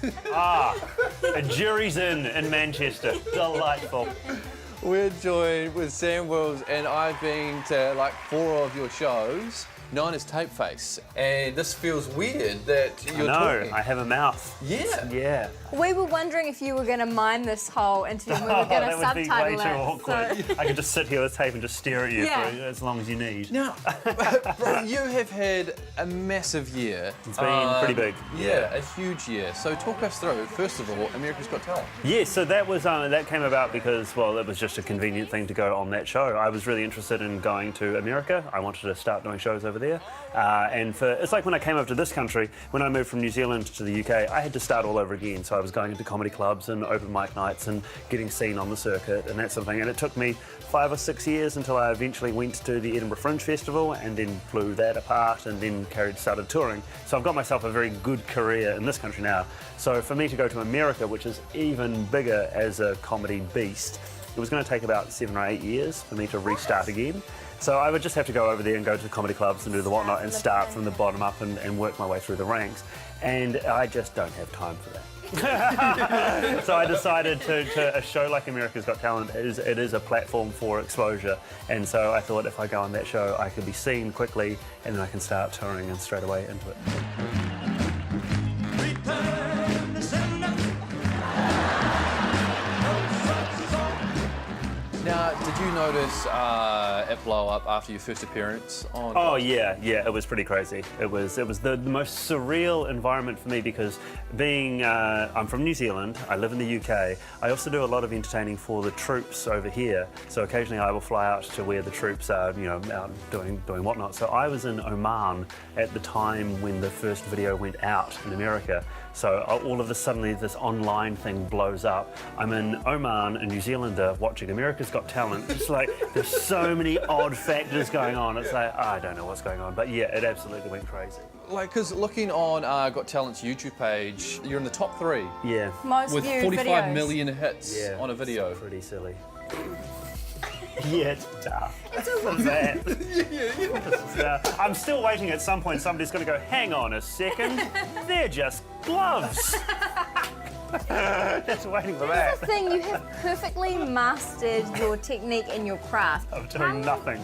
A jury's in Manchester. Delightful. We're joined with Sam Wills, and I've been to like 4 of your shows. 9 is Tapeface, and this feels weird that you're talking. I have a mouth. Yeah. Yeah. We were wondering if you were going to mime this whole interview and we were going to that would be way subtitle too it. awkward. I could just sit here with tape and just stare at you Yeah. for as long as you need. Now, bro, you have had a massive year. It's been pretty big. Yeah, a huge year. So talk us through, first of all, America's Got Talent. Yeah, so that was that came about because, well, it was just a convenient thing to go on that show. I was really interested in going to America. I wanted to start doing shows over there. It's like when I came over to this country, when I moved from New Zealand to the UK, I had to start all over again. So I was going into comedy clubs and open mic nights and getting seen on the circuit and that sort of thing. And it took me 5 or 6 years until I eventually went to the Edinburgh Fringe Festival and then blew that apart and then started touring. So I've got myself a very good career in this country now. So for me to go to America, which is even bigger as a comedy beast, it was going to take about 7 or 8 years for me to restart again. So I would just have to go over there and go to the comedy clubs and do the whatnot and start from the bottom up and work my way through the ranks. And I just don't have time for that. So I decided to a show like America's Got Talent, it is a platform for exposure. And so I thought if I go on that show, I could be seen quickly and then I can start touring and straight away into it. Now, did you notice it blow up after your first appearance on? Oh yeah, it was pretty crazy. It was the most surreal environment for me because I'm from New Zealand, I live in the UK. I also do a lot of entertaining for the troops over here. So occasionally I will fly out to where the troops are, out doing whatnot. So I was in Oman at the time when the first video went out in America. So all of a sudden this online thing blows up. I'm in Oman, a New Zealander, watching America's Got Talent. It's like there's so many odd factors going on. It's like I don't know what's going on, but yeah, it absolutely went crazy. Like, because looking on Got Talent's YouTube page, you're in the top 3. Yeah. Most with viewed 45 videos. million hits Yeah, on a video. it's pretty silly. Yeah, it's tough. It's a I'm still waiting at some point somebody's going to go, hang on a second, they're just gloves. Just waiting for that. the thing, you have perfectly mastered your technique and your craft. Of doing nothing.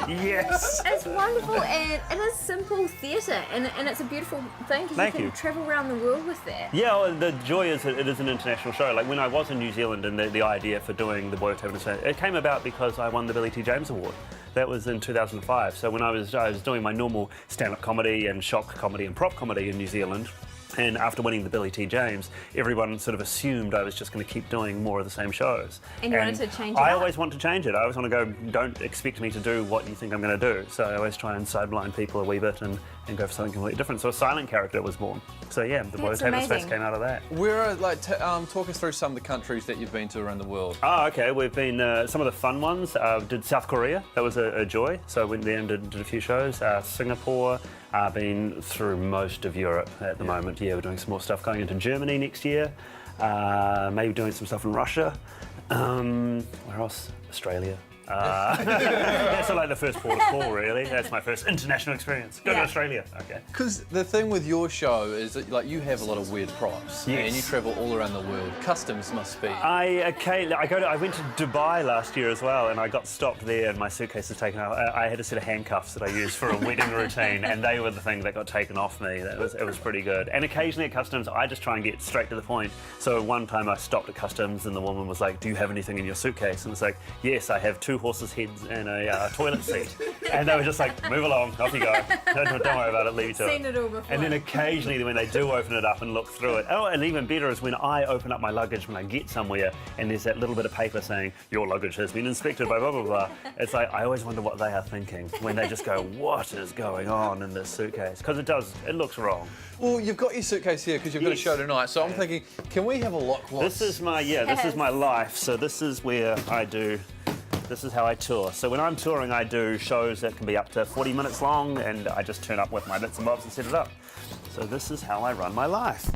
Yes. It's wonderful and it is simple theatre and it's a beautiful thing because Thank you can you. travel around the world with that. Yeah, well, the joy is that it is an international show. Like when I was in New Zealand and the idea for doing the Boy Table, it came about because I won the Billy T. James Award. That was in 2005. So when I was doing my normal stand-up comedy and shock comedy and prop comedy in New Zealand, and after winning the Billy T. James, everyone sort of assumed I was just going to keep doing more of the same shows. And you wanted to change it I up. always want to change it. I always want to go, don't expect me to do what you think I'm going to do. So I always try and sideline people a wee bit and go for something completely different. So a silent character was born. So yeah, the Boy That's Table Space amazing. came out of that. Where, talk us through some of the countries that you've been to around the world. Oh, okay. We've been some of the fun ones. Did South Korea. That was a joy. So I went there and did a few shows. Singapore. Been through most of Europe at the moment. Yeah, we're doing some more stuff going into Germany next year. Maybe doing some stuff in Russia. Where else? Australia. That's like the first port of call, really. That's my first international experience. Go to Yeah. Australia. Okay. Because the thing with your show is that like you have a lot of weird props Yes. and you travel all around the world. Customs must be. I went to Dubai last year as well, and I got stopped there, and my suitcase was taken off. I had a set of handcuffs that I used for a wedding routine, and they were the thing that got taken off me. It was pretty good. And occasionally at customs, I just try and get straight to the point. So one time I stopped at customs, and the woman was like, "Do you have anything in your suitcase?" And it's like, "Yes, I have 2 horses' heads and a toilet seat." And they were just like, "Move along, off you go. Don't worry about it. Leave it to Seen it all before. And then occasionally when they do open it up and look through it, oh, and even better is when I open up my luggage when I get somewhere and there's that little bit of paper saying, your luggage has been inspected by blah, blah, blah. It's like, I always wonder what they are thinking when they just go, what is going on in this suitcase? Because it looks wrong. Well, you've got your suitcase here because you've got a Yes. show tonight. So I'm thinking, can we have a look? This is my life. So this is where this is how I tour. So when I'm touring, I do shows that can be up to 40 minutes long, and I just turn up with my bits and bobs and set it up. So this is how I run my life.